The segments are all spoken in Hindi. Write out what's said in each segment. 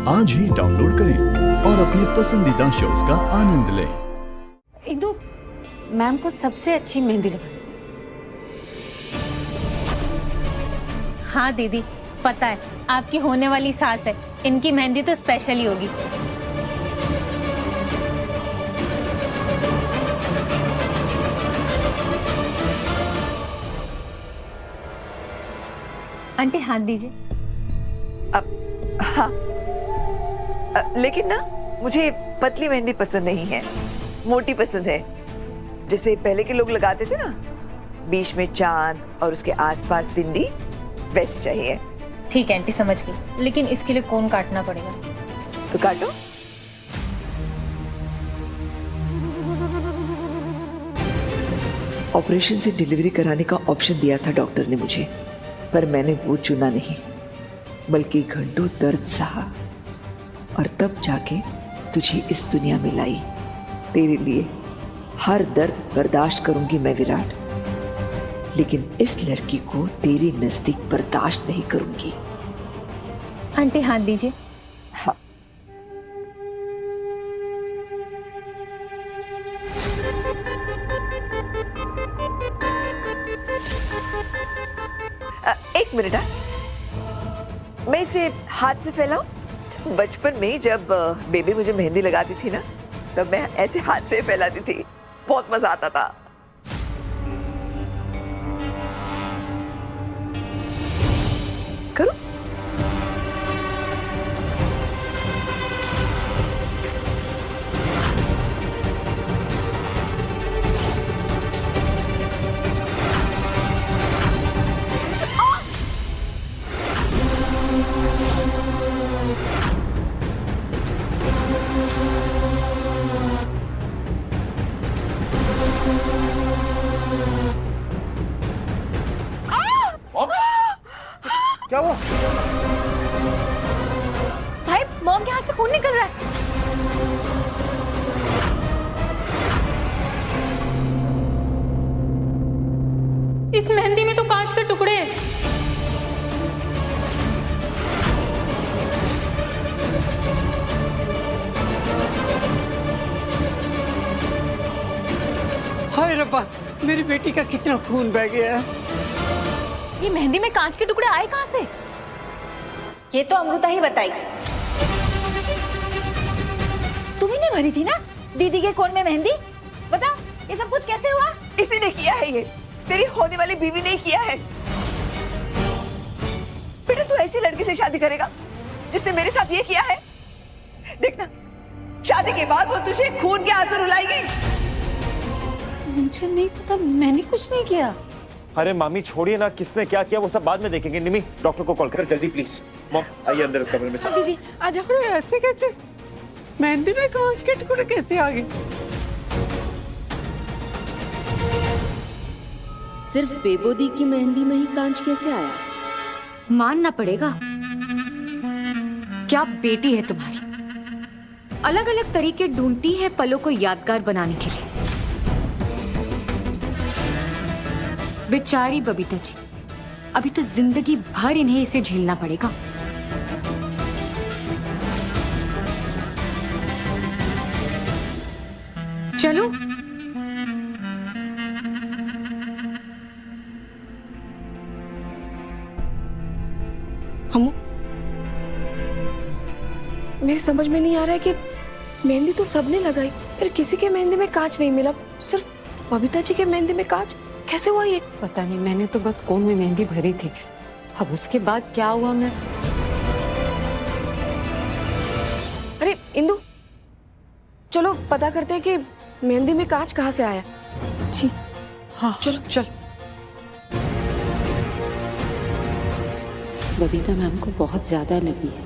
आज ही डाउनलोड करें और अपने पसंदीदा शोज का आनंद लें। इंदु, मैम को सबसे अच्छी मेहंदी लगी। हाँ दीदी, पता है आपकी होने वाली सास है, इनकी मेहंदी तो स्पेशल ही होगी। आंटी हाथ दीजिए। हाँ, लेकिन ना मुझे पतली मेहंदी पसंद नहीं है, मोटी पसंद है। जैसे पहले के लोग लगाते थे ना, बीच में चांद और उसके आसपास बिंदी, वैसी चाहिए। ठीक है आंटी, समझ गई, लेकिन इसके लिए कोन काटना पड़ेगा। तो काटो। ऑपरेशन से डिलीवरी कराने का ऑप्शन दिया था डॉक्टर ने मुझे, पर मैंने वो चुना नहीं, बल्कि घंटों दर्द सहा और तब जाके तुझे इस दुनिया में लाई। तेरे लिए हर दर्द बर्दाश्त करूंगी मैं विराट, लेकिन इस लड़की को तेरे नजदीक बर्दाश्त नहीं करूंगी। आंटी हाथ दीजिए। हाँ। एक मिनट, मैं इसे हाथ से फैलाऊं? बचपन में जब बेबी मुझे मेहंदी लगाती थी ना, तब मैं ऐसे हाथ से फैलाती थी, बहुत मजा आता था। करो। क्या हुआ? भाई, मॉम के हाथ से खून निकल रहा है। इस मेहंदी में तो कांच के टुकड़े हैं। हाय रब्बा, मेरी बेटी का कितना खून बह गया है। ये मेहंदी में कांच के टुकड़े आए कहाँ से? ये तो अमृता ही बताएगी। तुम्ही ने भरी थी ना दीदी के कोन में मेहंदी? बता, ये सब कुछ कैसे हुआ? इसी ने किया है, ये तेरी होने वाली बीवी ने किया है। बेटा, तू ऐसी लड़की से शादी करेगा जिसने मेरे साथ ये किया है? देखना, शादी के बाद वो तुझे खून के आंसू रुलाएगी। मुझे नहीं पता, मैंने कुछ नहीं किया। अरे मामी छोड़िए ना, किसने क्या किया वो सब बाद में देखेंगे। निमी, डॉक्टर को कॉल कर जल्दी प्लीज। मॉम आइए अंदर कमरे में। दीदी आ जाओ। अरे ऐसे कैसे? मेहंदी में कांच के टुकड़े कैसे आ गए? सिर्फ बेबोदी की मेहंदी में ही कांच कैसे आया? मानना पड़ेगा, क्या बेटी है तुम्हारी। अलग अलग तरीके ढूंढती है पलों को यादगार बनाने के लिए। बेचारी बबीता जी, अभी तो जिंदगी भर इन्हें इसे झेलना पड़ेगा। चलो हम, मेरे समझ में नहीं आ रहा है कि मेहंदी तो सबने लगाई, फिर किसी के मेहंदी में कांच नहीं मिला, सिर्फ बबीता जी के मेहंदी में कांच कैसे हुआ? ये पता नहीं, मैंने तो बस कोन में मेहंदी भरी थी। अब उसके बाद क्या हुआ मैं। अरे इंदु, चलो पता करते हैं कि मेहंदी में कांच कहाँ से आया। जी हाँ, चलो चल। बबीता मैम को बहुत ज्यादा लगी है,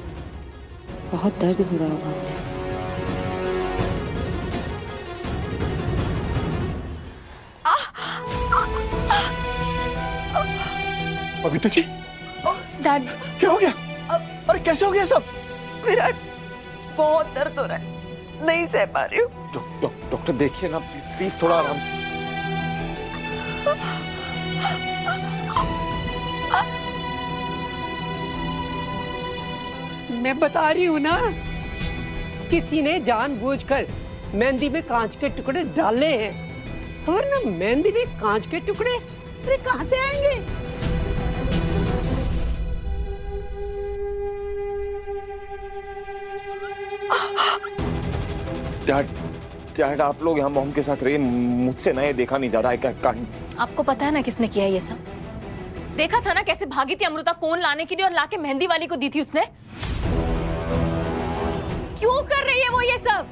बहुत दर्द हो रहा होगा उन्हें। बबीता जी, डैड, क्या हो गया? अरे कैसे हो गया सब? विराट, बहुत दर्द हो रहा है, नहीं सह पा रही हूँ। डॉक्टर देखिए ना प्लीज, थोड़ा आराम से। मैं बता रही हूँ ना, किसी ने जानबूझकर मेहंदी में कांच के टुकड़े डाले हैं। और ना मेहंदी में कांच के टुकड़े अरे कहाँ से आएंगे? डैड आप लोग यहाँ मॉम के साथ रहिए, मुझसे ना ये देखा नहीं जा रहा है। आपको पता है ना किसने किया ये सब? देखा था ना कैसे भागी थी अमृता कोन लाने के लिए और लाके मेहंदी वाली को दी थी उसने। क्यों कर रही है वो ये सब?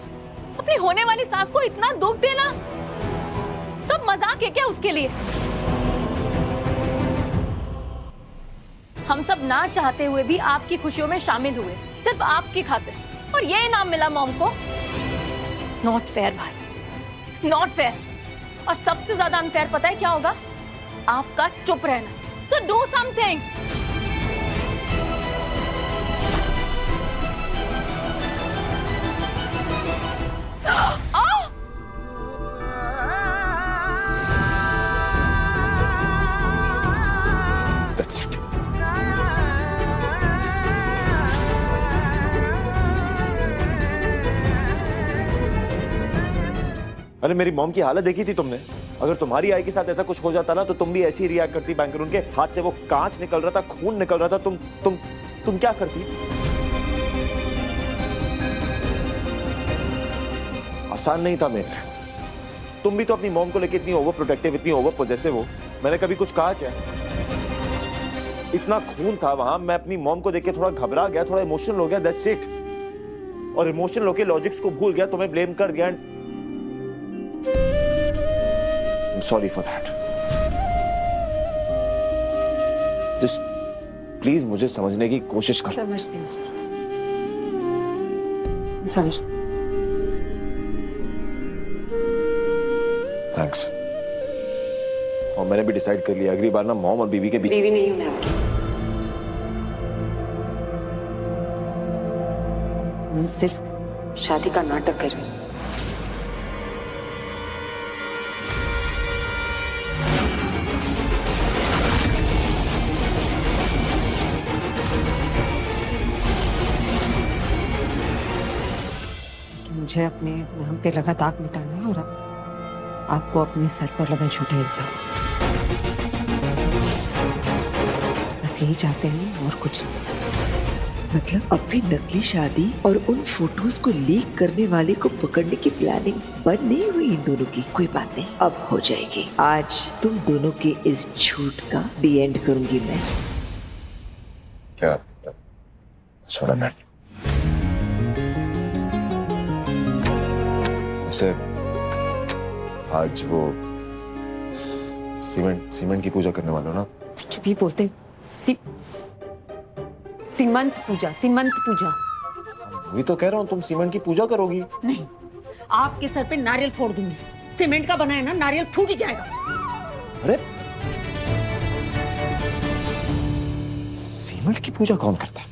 अपनी होने वाली सास को इतना दुख देना सब मजाक है क्या उसके लिए? हम सब ना चाहते हुए भी आपकी खुशियों में शामिल हुए, सिर्फ आपकी खातिर, और ये इनाम मिला मॉम को। नॉट फेयर भाई, नॉट फेयर। और सबसे ज्यादा अनफेयर पता है क्या होगा? आपका चुप रहना। So do something. That's it. अरे मेरी मॉम की हालत देखी थी तुमने? अगर तुम्हारी आई के साथ ऐसा कुछ हो जाता ना तो तुम भी ऐसी रिएक्ट करती। बैंकर उनके हाथ से वो कांच निकल रहा था, खून निकल रहा था, तुम क्या करती? आसान नहीं था मेरे। तुम भी तो अपनी मॉम को लेकर इतनी ओवर प्रोटेक्टिव, इतनी ओवर पॉजेसिव हो। मैंने कभी कुछ कहा क्या? इतना खून था वहां, मैं अपनी मॉम को देख के थोड़ा घबरा गया, थोड़ा इमोशनल हो गया, दैट्स इट। और इमोशनल होके लॉजिक्स को भूल गया, तुम्हें ब्लेम कर दिया। I'm sorry for that. Just please मुझे समझने की कोशिश करो। समझती हूँ सर, समझ। थैंक्स। और मैंने भी डिसाइड कर लिया, अगली बार ना मॉम और बीवी के बीच। बीवी नहीं हूँ मैं आपकी। हम सिर्फ शादी का नाटक कर रहे हैं। मुझे अपने नाम पे लगा दाग मिटाना है और आपको अपने सर पर लगा झूठा इल्जाम। बस यही चाहते हैं और कुछ नहीं। मतलब अब भी नकली शादी और उन फोटोज को लीक करने वाले को पकड़ने की प्लानिंग बंद नहीं हुई इन दोनों की? कोई बात नहीं, अब हो जाएगी। आज तुम दोनों के इस झूठ का डी एंड करूंगी मैं। क्या? छोड़ा मैं। वैसे आज वो सीमेंट की पूजा करने वाला हो ना? कुछ भी बोलते सीमंत पूजा। वही तो कह रहा हूँ, तुम सीमेंट की पूजा करोगी? नहीं, आपके सर पे नारियल फोड़ दूंगी। सीमेंट का बना है ना, नारियल फूट ही जाएगा। अरे सीमेंट की पूजा कौन करता है?